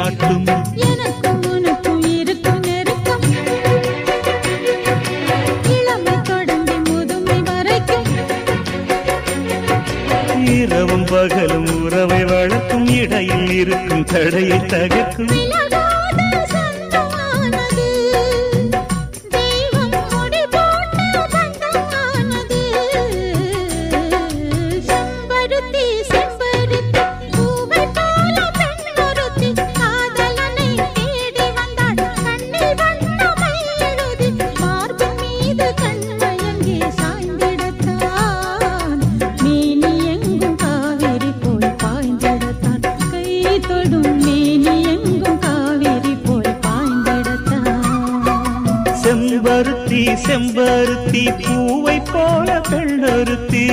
காட்டும். எனக்கும் உனக்கும் இருக்கும் நெருக்கம் இளமை தொடங்கி முதுமை வரைக்கும். இரவும் பகலும் உறவை வளர்க்கும் இடையில் இருக்கும் தடையை தகர்க்கும். செம்பருத்தி செம்பருத்தி பூவை போல பெண்ணொருத்தி